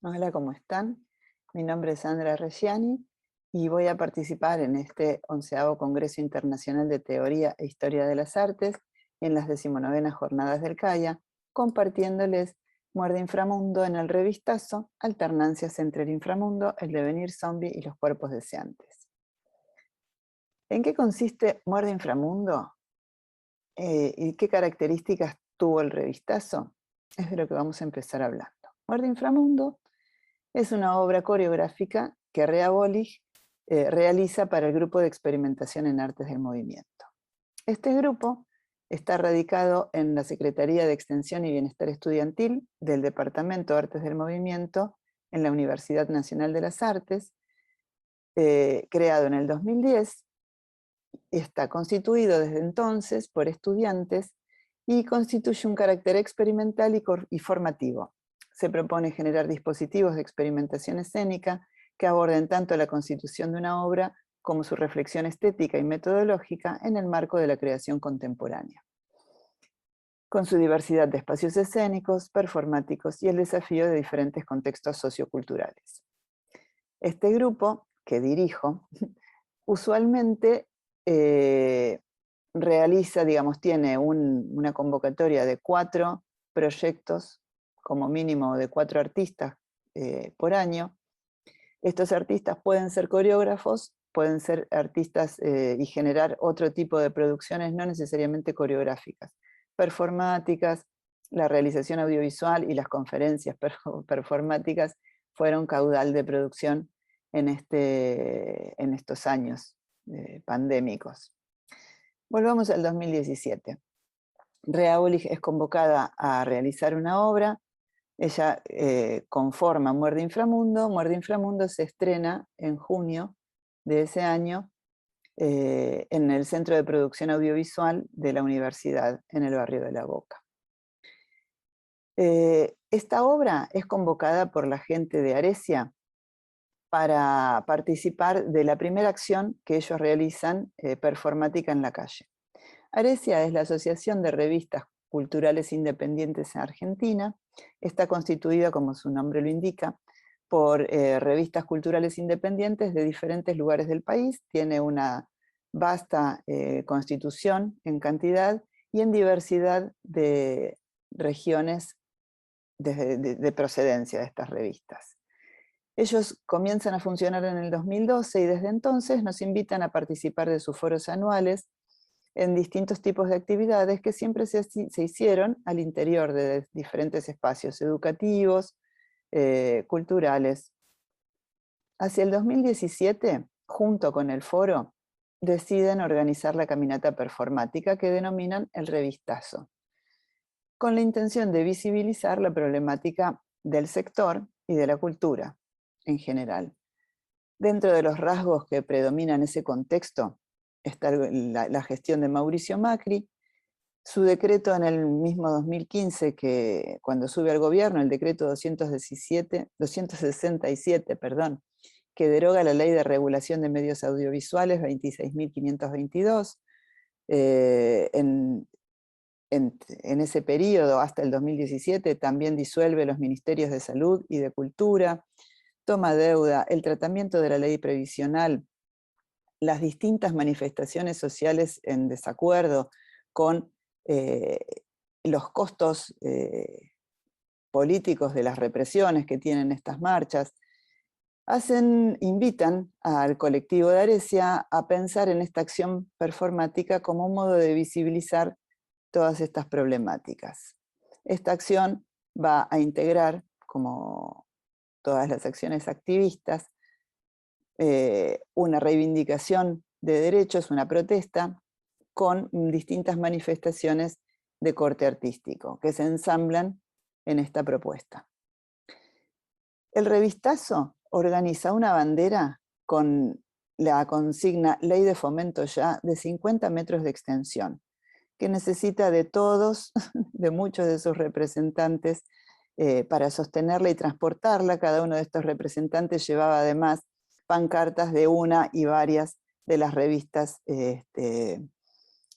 Hola, ¿cómo están? Mi nombre es Sandra Reggiani y voy a participar en este 11º Congreso Internacional de Teoría e Historia de las Artes en las 19ª Jornadas del CAIA, compartiéndoles Muerde Inframundo en el revistazo, alternancias entre el inframundo, el devenir zombie y los cuerpos deseantes. ¿En qué consiste Muerde Inframundo? ¿Y qué características tuvo el revistazo? Es de lo que vamos a empezar hablando. Muerde Inframundo es una obra coreográfica que Rea Bolich realiza para el Grupo de Experimentación en Artes del Movimiento. Este grupo está radicado en la Secretaría de Extensión y Bienestar Estudiantil del Departamento de Artes del Movimiento en la Universidad Nacional de las Artes, creado en el 2010, está constituido desde entonces por estudiantes y constituye un carácter experimental y formativo. Se propone generar dispositivos de experimentación escénica que aborden tanto la constitución de una obra como su reflexión estética y metodológica en el marco de la creación contemporánea, con su diversidad de espacios escénicos, performáticos y el desafío de diferentes contextos socioculturales. Este grupo, que dirijo, usualmente realiza, tiene una convocatoria de 4 proyectos, como mínimo de 4 artistas por año. Estos artistas pueden ser coreógrafos, pueden ser artistas y generar otro tipo de producciones, no necesariamente coreográficas, performáticas. La realización audiovisual y las conferencias performáticas fueron caudal de producción en estos años pandémicos. Volvamos al 2017. Rea Bolich es convocada a realizar una obra. Ella conforma Muerde Inframundo. Muerde Inframundo se estrena en junio de ese año en el Centro de Producción Audiovisual de la Universidad, en el barrio de La Boca. Esta obra es convocada por la gente de Aresia para participar de la primera acción que ellos realizan, performática en la calle. Aresia es la Asociación de Revistas Culturales Independientes en Argentina. Está constituida, como su nombre lo indica, por revistas culturales independientes de diferentes lugares del país. Tiene una vasta constitución en cantidad y en diversidad de regiones de procedencia de estas revistas. Ellos comienzan a funcionar en el 2012 y desde entonces nos invitan a participar de sus foros anuales en distintos tipos de actividades que siempre se hicieron al interior de diferentes espacios educativos, culturales. Hacia el 2017, junto con el foro, deciden organizar la caminata performática que denominan el revistazo, con la intención de visibilizar la problemática del sector y de la cultura en general. Dentro de los rasgos que predominan ese contexto está la gestión de Mauricio Macri, su decreto en el mismo 2015, que cuando sube al gobierno, el decreto 267, que deroga la Ley de Regulación de Medios Audiovisuales 26.522, en ese periodo, hasta el 2017, también disuelve los ministerios de Salud y de Cultura, toma deuda, el tratamiento de la ley previsional, las distintas manifestaciones sociales en desacuerdo con los costos políticos de las represiones que tienen estas marchas, invitan al colectivo de Aresia a pensar en esta acción performática como un modo de visibilizar todas estas problemáticas. Esta acción va a integrar, como todas las acciones activistas, una reivindicación de derechos, una protesta, con distintas manifestaciones de corte artístico, que se ensamblan en esta propuesta. El revistazo organiza una bandera con la consigna Ley de Fomento Ya, de 50 metros de extensión, que necesita de todos, de muchos de sus representantes, para sostenerla y transportarla. Cada uno de estos representantes llevaba además pancartas de una y varias de las revistas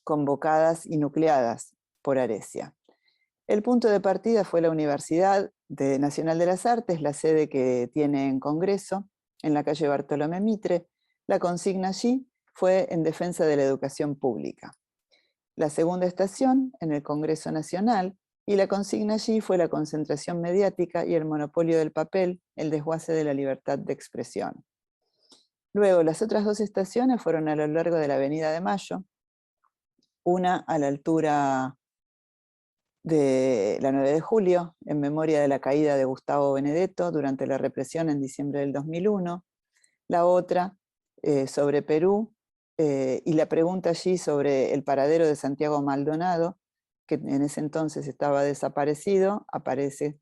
convocadas y nucleadas por Aresia. El punto de partida fue la universidad, Nacional de las Artes, la sede que tiene en Congreso, en la calle Bartolomé Mitre. La consigna allí fue en defensa de la educación pública. La segunda estación, en el Congreso Nacional, y la consigna allí fue la concentración mediática y el monopolio del papel, el desguace de la libertad de expresión. Luego, las otras dos estaciones fueron a lo largo de la Avenida de Mayo, una a la altura de la 9 de julio, en memoria de la caída de Gustavo Benedetto durante la represión en diciembre del 2001, la otra sobre Perú, y la pregunta allí sobre el paradero de Santiago Maldonado, que en ese entonces estaba desaparecido, aparece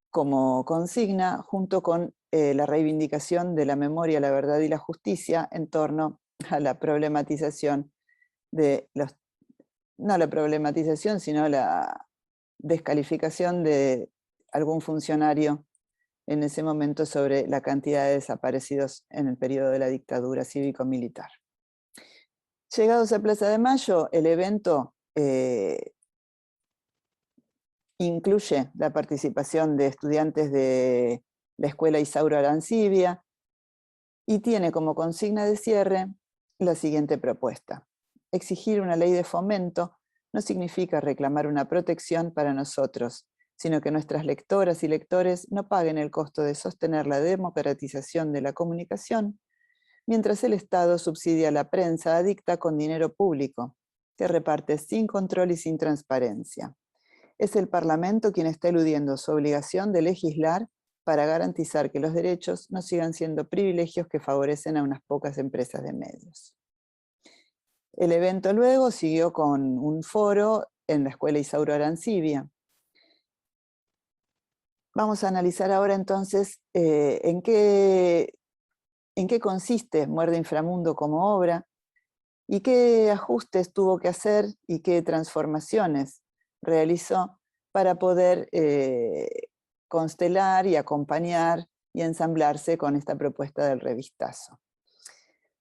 como consigna, junto con la reivindicación de la memoria, la verdad y la justicia en torno a la problematización de los, no la problematización, sino la descalificación de algún funcionario en ese momento sobre la cantidad de desaparecidos en el periodo de la dictadura cívico-militar. Llegados a Plaza de Mayo, el evento incluye la participación de estudiantes de la Escuela Isauro Arancibia y tiene como consigna de cierre la siguiente propuesta. Exigir una ley de fomento no significa reclamar una protección para nosotros, sino que nuestras lectoras y lectores no paguen el costo de sostener la democratización de la comunicación, mientras el Estado subsidia la prensa adicta con dinero público, que reparte sin control y sin transparencia. Es el Parlamento quien está eludiendo su obligación de legislar para garantizar que los derechos no sigan siendo privilegios que favorecen a unas pocas empresas de medios. El evento luego siguió con un foro en la Escuela Isauro Arancibia. Vamos a analizar ahora entonces en qué consiste Muerde Inframundo como obra y qué ajustes tuvo que hacer y qué transformaciones realizó para poder constelar y acompañar y ensamblarse con esta propuesta del revistazo.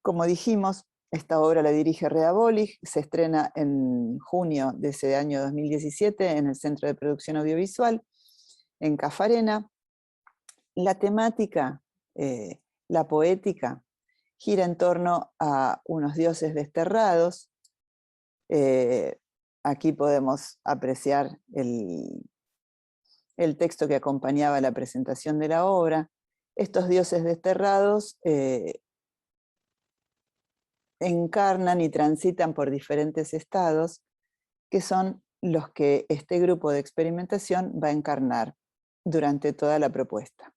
Como dijimos, esta obra la dirige Rea Bolig, se estrena en junio de ese año 2017 en el Centro de Producción Audiovisual, en Cafarena. La temática, la poética, gira en torno a unos dioses desterrados. Aquí podemos apreciar el texto que acompañaba la presentación de la obra. Estos dioses desterrados encarnan y transitan por diferentes estados, que son los que este grupo de experimentación va a encarnar durante toda la propuesta.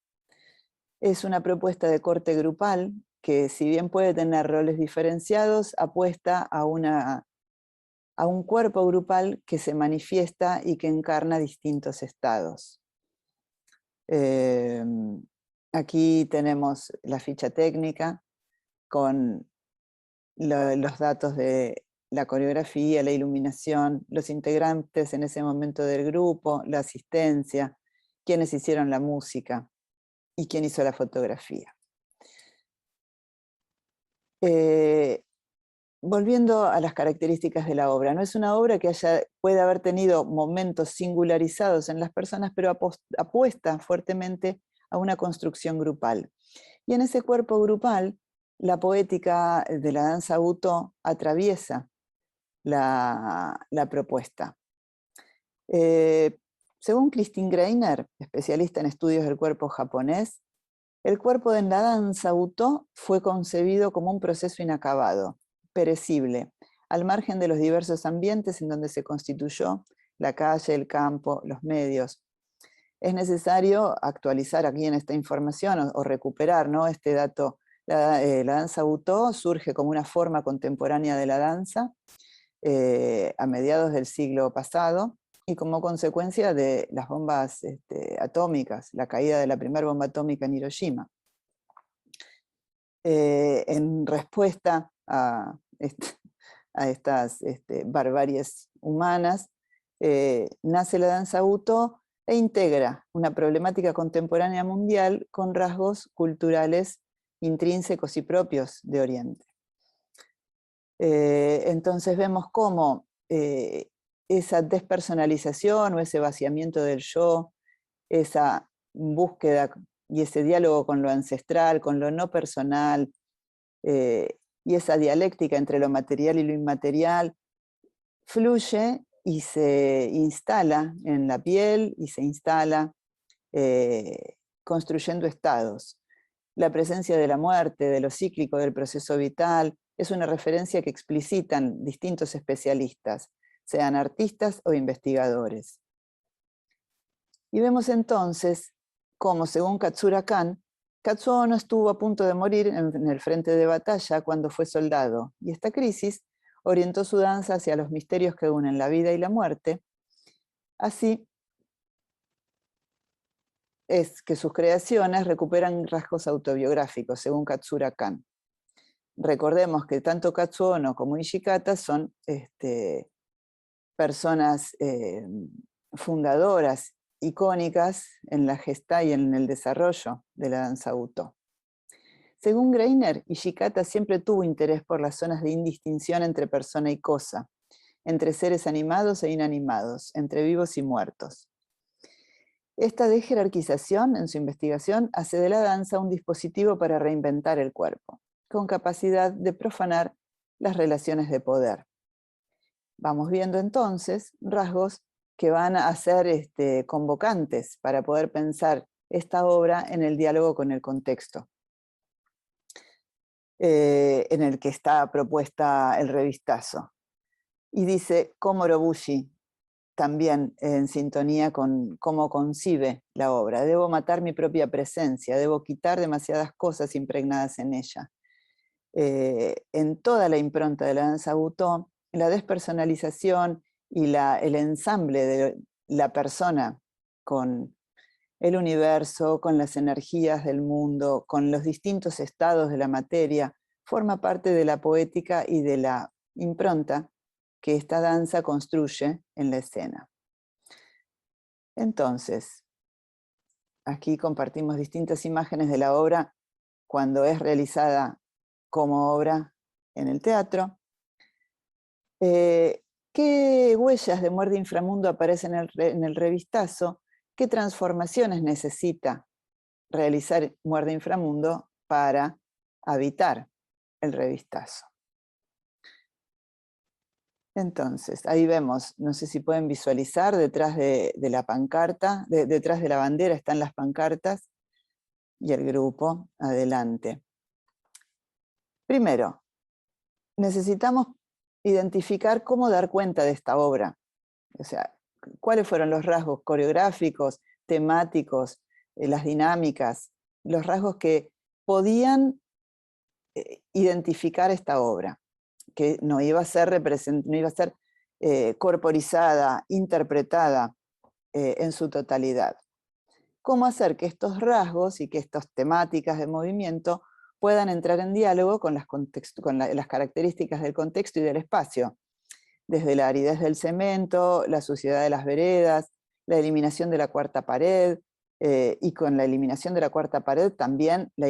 Es una propuesta de corte grupal que, si bien puede tener roles diferenciados, apuesta a un cuerpo grupal que se manifiesta y que encarna distintos estados. Aquí tenemos la ficha técnica con los datos de la coreografía, la iluminación, los integrantes en ese momento del grupo, la asistencia, quienes hicieron la música y quién hizo la fotografía. Volviendo a las características de la obra, no es una obra que puede haber tenido momentos singularizados en las personas, pero apuesta fuertemente a una construcción grupal. Y en ese cuerpo grupal, la poética de la danza Butô atraviesa la propuesta. Según Christine Greiner, especialista en estudios del cuerpo japonés, el cuerpo en la danza Butô fue concebido como un proceso inacabado, perecible, al margen de los diversos ambientes en donde se constituyó la calle, el campo, los medios. Es necesario actualizar aquí en esta información o recuperar, ¿no?, este dato. La danza Butô surge como una forma contemporánea de la danza a mediados del siglo pasado y como consecuencia de las bombas atómicas, la caída de la primera bomba atómica en Hiroshima. En respuesta a estas barbaries humanas, nace la danza Butô e integra una problemática contemporánea mundial con rasgos culturales intrínsecos y propios de Oriente. Entonces vemos cómo esa despersonalización o ese vaciamiento del yo esa búsqueda y ese diálogo con lo ancestral, con lo no personal, y esa dialéctica entre lo material y lo inmaterial, fluye y se instala en la piel y se instala construyendo estados. La presencia de la muerte, de lo cíclico, del proceso vital, es una referencia que explicitan distintos especialistas, sean artistas o investigadores. Y vemos entonces cómo, según Katsura Kan, Katsuo Ono estuvo a punto de morir en el frente de batalla cuando fue soldado, y esta crisis orientó su danza hacia los misterios que unen la vida y la muerte. Así es que sus creaciones recuperan rasgos autobiográficos, según Katsura Kan. Recordemos que tanto Katsuo Ono como Ishikata son personas fundadoras, icónicas en la gesta y en el desarrollo de la danza Uto. Según Greiner, Ishikata siempre tuvo interés por las zonas de indistinción entre persona y cosa, entre seres animados e inanimados, entre vivos y muertos. Esta desjerarquización en su investigación hace de la danza un dispositivo para reinventar el cuerpo, con capacidad de profanar las relaciones de poder. Vamos viendo entonces rasgos que van a ser convocantes para poder pensar esta obra en el diálogo con el contexto en el que está propuesta el revistazo. Y dice Komoro Bushi, también en sintonía con cómo concibe la obra. Debo matar mi propia presencia, debo quitar demasiadas cosas impregnadas en ella. En toda la impronta de la danza Buto, la despersonalización y el ensamble de la persona con el universo, con las energías del mundo, con los distintos estados de la materia, forma parte de la poética y de la impronta que esta danza construye en la escena. Entonces, aquí compartimos distintas imágenes de la obra cuando es realizada como obra en el teatro. ¿Qué huellas de Muerde Inframundo aparecen en el revistazo? ¿Qué transformaciones necesita realizar Muerde Inframundo para habitar el revistazo? Entonces, ahí vemos, no sé si pueden visualizar, detrás de la pancarta, detrás de la bandera están las pancartas y el grupo adelante. Primero, necesitamos identificar cómo dar cuenta de esta obra. O sea, cuáles fueron los rasgos coreográficos, temáticos, las dinámicas, los rasgos que podían identificar esta obra, que no iba a ser, corporizada, interpretada en su totalidad. ¿Cómo hacer que estos rasgos y que estas temáticas de movimiento puedan entrar en diálogo con las características del contexto y del espacio? Desde la aridez del cemento, la suciedad de las veredas, la eliminación de la cuarta pared, y con la eliminación de la cuarta pared también la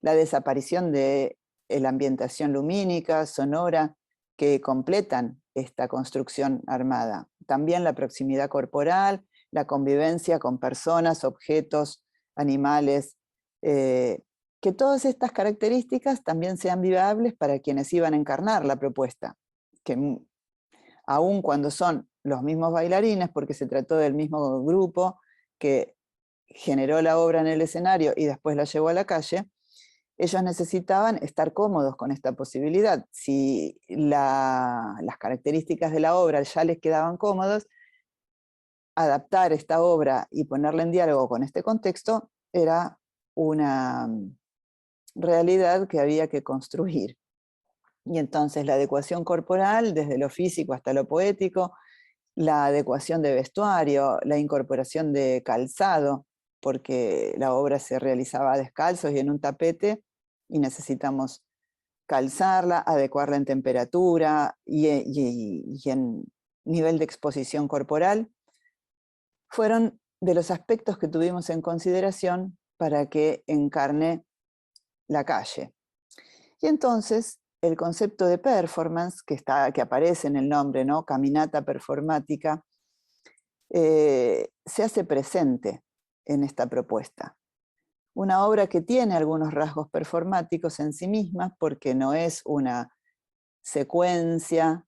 desaparición de la ambientación lumínica, sonora, que completan esta construcción armada. También la proximidad corporal, la convivencia con personas, objetos, animales, que todas estas características también sean vivables para quienes iban a encarnar la propuesta, que aun cuando son los mismos bailarines, porque se trató del mismo grupo que generó la obra en el escenario y después la llevó a la calle, ellos necesitaban estar cómodos con esta posibilidad. Si las características de la obra ya les quedaban cómodos, adaptar esta obra y ponerla en diálogo con este contexto era una realidad que había que construir. Y entonces la adecuación corporal, desde lo físico hasta lo poético, la adecuación de vestuario, la incorporación de calzado, porque la obra se realizaba descalzos y en un tapete, y necesitamos calzarla, adecuarla en temperatura y en nivel de exposición corporal, fueron de los aspectos que tuvimos en consideración para que encarne la calle. Y entonces el concepto de performance, que aparece en el nombre, ¿no? Caminata performática, se hace presente en esta propuesta. Una obra que tiene algunos rasgos performáticos en sí misma, porque no es una secuencia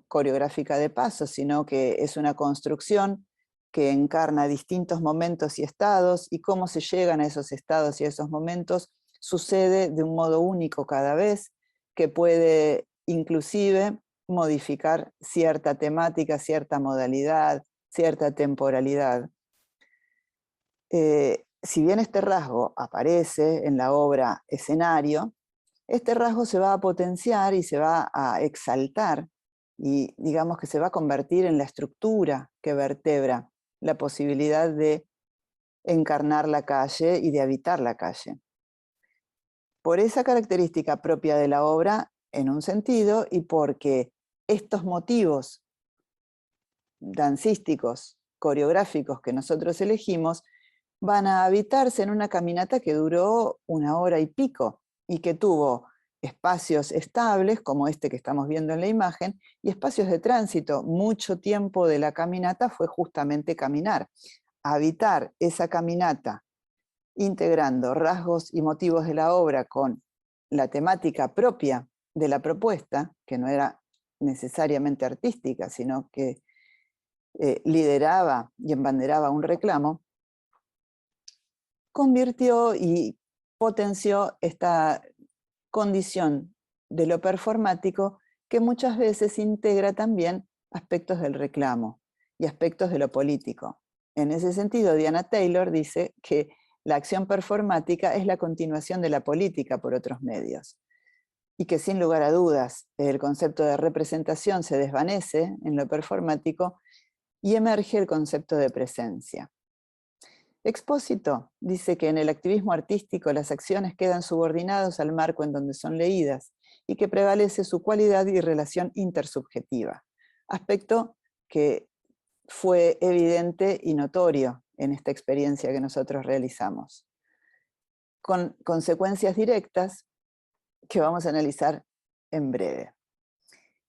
coreográfica de pasos, sino que es una construcción que encarna distintos momentos y estados, y cómo se llegan a esos estados y a esos momentos sucede de un modo único cada vez, que puede inclusive modificar cierta temática, cierta modalidad, cierta temporalidad. Si bien este rasgo aparece en la obra escenario, este rasgo se va a potenciar y se va a exaltar, y digamos que se va a convertir en la estructura que vertebra la posibilidad de encarnar la calle y de habitar la calle. Por esa característica propia de la obra, en un sentido, y porque estos motivos dancísticos, coreográficos que nosotros elegimos, van a habitarse en una caminata que duró 1 hora y pico y que tuvo espacios estables, como este que estamos viendo en la imagen, y espacios de tránsito. Mucho tiempo de la caminata fue justamente caminar. Habitar esa caminata, integrando rasgos y motivos de la obra con la temática propia de la propuesta, que no era necesariamente artística, sino que lideraba y embanderaba un reclamo, convirtió y potenció esta condición de lo performático que muchas veces integra también aspectos del reclamo y aspectos de lo político. En ese sentido, Diana Taylor dice que la acción performática es la continuación de la política por otros medios, y que sin lugar a dudas el concepto de representación se desvanece en lo performático y emerge el concepto de presencia. Expósito dice que en el activismo artístico las acciones quedan subordinadas al marco en donde son leídas y que prevalece su cualidad y relación intersubjetiva, aspecto que fue evidente y notorio en esta experiencia que nosotros realizamos, con consecuencias directas que vamos a analizar en breve.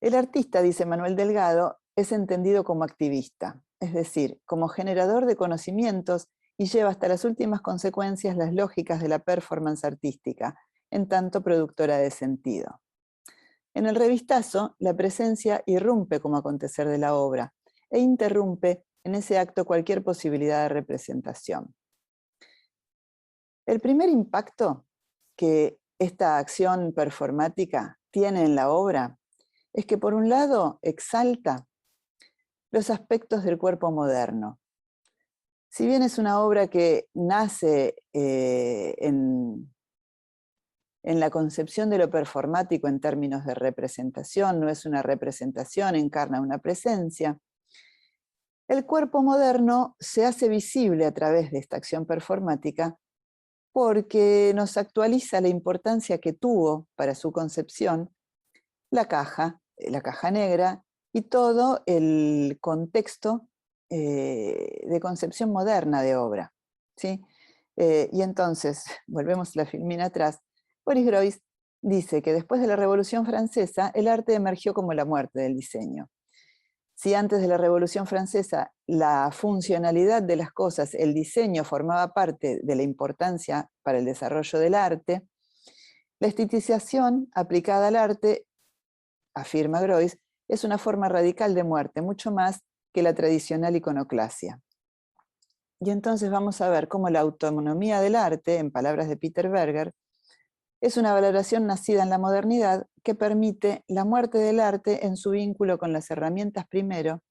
El artista, dice Manuel Delgado, es entendido como activista, es decir, como generador de conocimientos, y lleva hasta las últimas consecuencias las lógicas de la performance artística, en tanto productora de sentido. En el revistazo, la presencia irrumpe como acontecer de la obra e interrumpe en ese acto cualquier posibilidad de representación. El primer impacto que esta acción performática tiene en la obra es que, por un lado, exalta los aspectos del cuerpo moderno. Si bien es una obra que nace en la concepción de lo performático en términos de representación, no es una representación, encarna una presencia, el cuerpo moderno se hace visible a través de esta acción performática porque nos actualiza la importancia que tuvo para su concepción la caja negra y todo el contexto de concepción moderna de obra, ¿sí? Y entonces, volvemos la filmina atrás, Boris Groys dice que después de la Revolución Francesa, el arte emergió como la muerte del diseño. Si antes de la Revolución Francesa la funcionalidad de las cosas, el diseño formaba parte de la importancia para el desarrollo del arte, la estetización aplicada al arte, afirma Groys, es una forma radical de muerte, mucho más que la tradicional iconoclasia. Y entonces vamos a ver cómo la autonomía del arte, en palabras de Peter Berger, es una valoración nacida en la modernidad que permite la muerte del arte en su vínculo con las herramientas primero,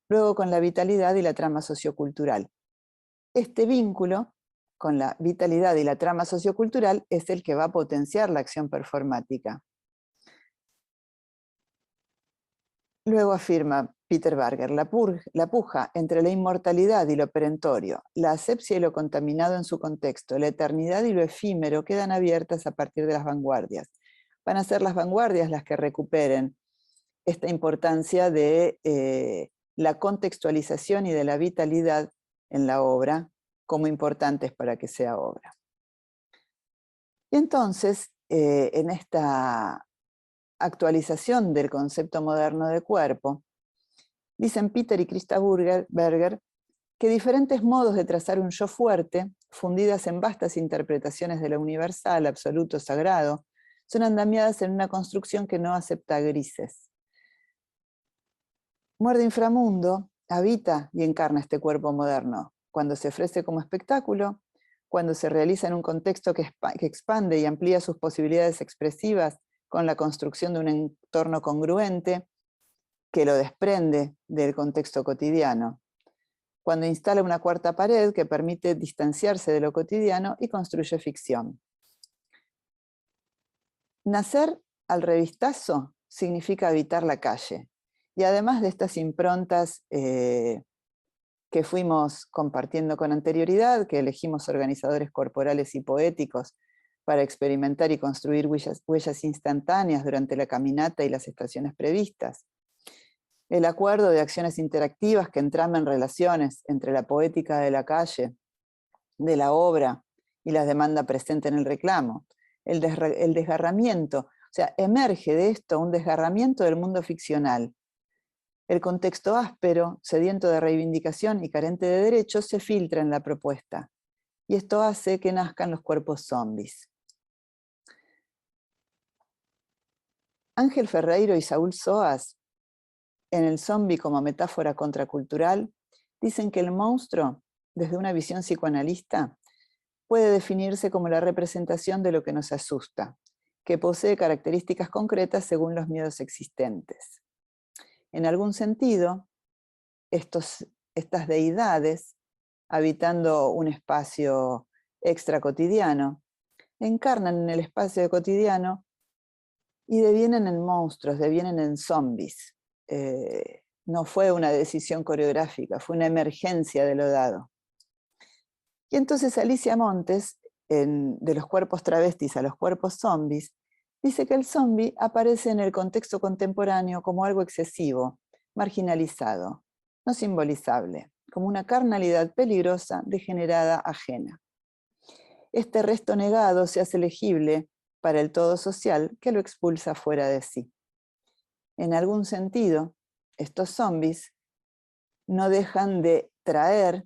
luego con la vitalidad y la trama sociocultural. Este vínculo con la vitalidad y la trama sociocultural es el que va a potenciar la acción performática. Luego afirma Peter Berger, la puja entre la inmortalidad y lo perentorio, la asepsia y lo contaminado en su contexto, la eternidad y lo efímero quedan abiertas a partir de las vanguardias. Van a ser las vanguardias las que recuperen esta importancia de la contextualización y de la vitalidad en la obra como importantes para que sea obra. Y entonces, en esta actualización del concepto moderno de cuerpo, dicen Peter y Christa Berger que diferentes modos de trazar un yo fuerte, fundidas en vastas interpretaciones de lo universal, absoluto, sagrado, son andamiadas en una construcción que no acepta grises. Muerde Inframundo habita y encarna este cuerpo moderno, cuando se ofrece como espectáculo, cuando se realiza en un contexto que expande y amplía sus posibilidades expresivas con la construcción de un entorno congruente que lo desprende del contexto cotidiano, cuando instala una cuarta pared que permite distanciarse de lo cotidiano y construye ficción. Nacer al revistazo significa habitar la calle, y además de estas improntas que fuimos compartiendo con anterioridad, que elegimos organizadores corporales y poéticos para experimentar y construir huellas instantáneas durante la caminata y las estaciones previstas. El acuerdo de acciones interactivas que entraman relaciones entre la poética de la calle, de la obra y la demanda presente en el reclamo. El desgarramiento, o sea, emerge de esto un desgarramiento del mundo ficcional. El contexto áspero, sediento de reivindicación y carente de derechos se filtra en la propuesta. Y esto hace que nazcan los cuerpos zombies. Ángel Ferreiro y Saúl Soas, en El zombie como metáfora contracultural, dicen que el monstruo, desde una visión psicoanalista, puede definirse como la representación de lo que nos asusta, que posee características concretas según los miedos existentes. En algún sentido, estas deidades, habitando un espacio extracotidiano, encarnan en el espacio cotidiano y devienen en monstruos, devienen en zombies. No fue una decisión coreográfica, fue una emergencia de lo dado. Y entonces Alicia Montes, de los cuerpos travestis a los cuerpos zombies, dice que el zombie aparece en el contexto contemporáneo como algo excesivo, marginalizado, no simbolizable, como una carnalidad peligrosa, degenerada, ajena. Este resto negado se hace legible para el todo social que lo expulsa fuera de sí. En algún sentido, estos zombies no dejan de traer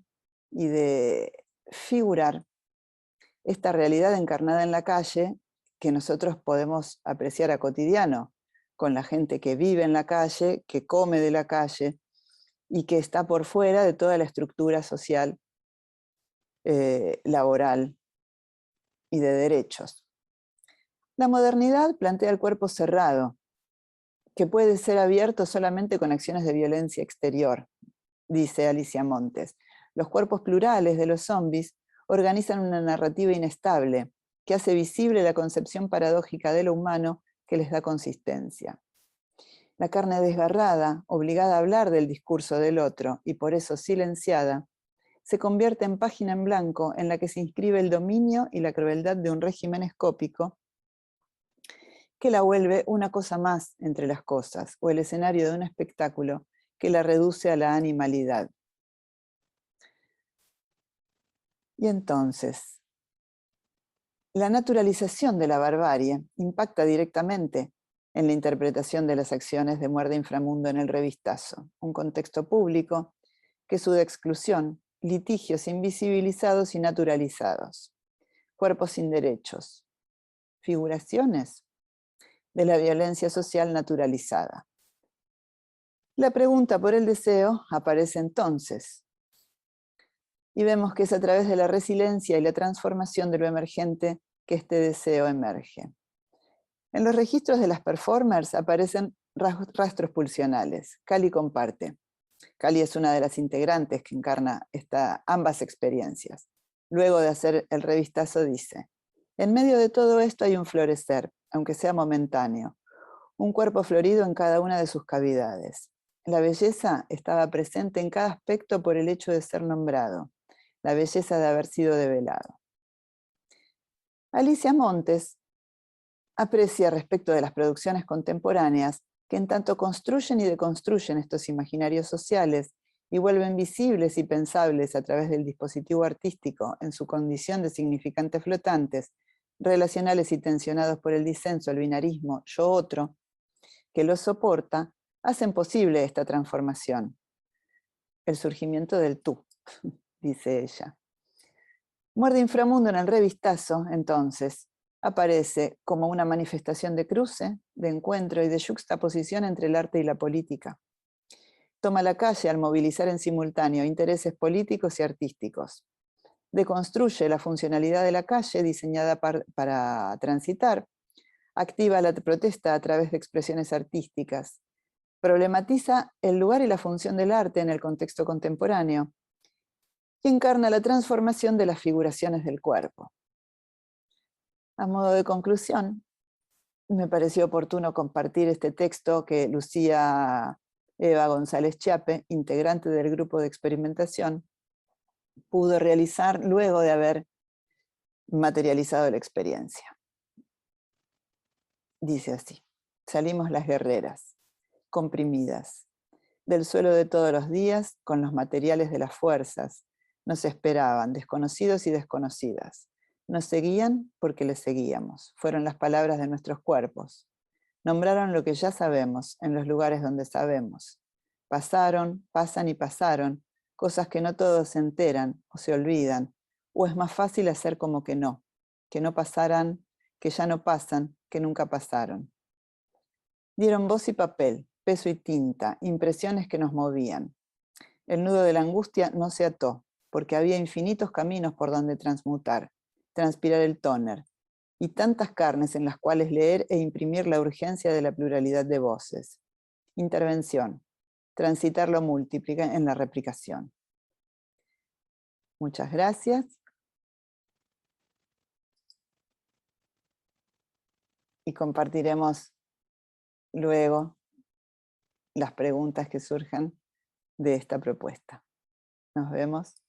y de figurar esta realidad encarnada en la calle que nosotros podemos apreciar a cotidiano, con la gente que vive en la calle, que come de la calle y que está por fuera de toda la estructura social, laboral y de derechos. La modernidad plantea el cuerpo cerrado, que puede ser abierto solamente con acciones de violencia exterior, dice Alicia Montes. Los cuerpos plurales de los zombies organizan una narrativa inestable que hace visible la concepción paradójica de lo humano que les da consistencia. La carne desgarrada, obligada a hablar del discurso del otro y por eso silenciada, se convierte en página en blanco en la que se inscribe el dominio y la crueldad de un régimen escópico que la vuelve una cosa más entre las cosas, o el escenario de un espectáculo que la reduce a la animalidad. Y entonces, la naturalización de la barbarie impacta directamente en la interpretación de las acciones de Muerde Inframundo en el revistazo, un contexto público que suda exclusión, litigios invisibilizados y naturalizados, cuerpos sin derechos, figuraciones de la violencia social naturalizada. La pregunta por el deseo aparece entonces, y vemos que es a través de la resiliencia y la transformación de lo emergente que este deseo emerge. En los registros de las performers aparecen rastros pulsionales. Cali comparte. Cali es una de las integrantes que encarna ambas experiencias. Luego de hacer el revistazo dice: en medio de todo esto hay un florecer, aunque sea momentáneo, un cuerpo florido en cada una de sus cavidades. La belleza estaba presente en cada aspecto por el hecho de ser nombrado, la belleza de haber sido develado. Alicia Montes aprecia respecto de las producciones contemporáneas que en tanto construyen y deconstruyen estos imaginarios sociales y vuelven visibles y pensables a través del dispositivo artístico en su condición de significantes flotantes, relacionales y tensionados por el disenso, el binarismo, yo-otro, que los soporta, hacen posible esta transformación, el surgimiento del tú. dice ella. Muerde Inframundo en el revistazo, entonces, aparece como una manifestación de cruce, de encuentro y de yuxtaposición entre el arte y la política. Toma la calle al movilizar en simultáneo intereses políticos y artísticos. Deconstruye la funcionalidad de la calle diseñada para transitar. Activa la protesta a través de expresiones artísticas. Problematiza el lugar y la función del arte en el contexto contemporáneo. Y encarna la transformación de las figuraciones del cuerpo. A modo de conclusión, me pareció oportuno compartir este texto que Lucía Eva González Chiappe, integrante del grupo de experimentación, pudo realizar luego de haber materializado la experiencia. Dice así: salimos las guerreras, comprimidas, del suelo de todos los días, con los materiales de las fuerzas. Nos esperaban, desconocidos y desconocidas. Nos seguían porque les seguíamos. Fueron las palabras de nuestros cuerpos. Nombraron lo que ya sabemos, en los lugares donde sabemos. Pasaron, pasan y pasaron, cosas que no todos se enteran o se olvidan, o es más fácil hacer como que no pasaran, que ya no pasan, que nunca pasaron. Dieron voz y papel, peso y tinta, impresiones que nos movían. El nudo de la angustia no se ató, porque había infinitos caminos por donde transmutar, transpirar el tóner, y tantas carnes en las cuales leer e imprimir la urgencia de la pluralidad de voces. Intervención, transitar lo múltiple en la replicación. Muchas gracias. Y compartiremos luego las preguntas que surjan de esta propuesta. Nos vemos.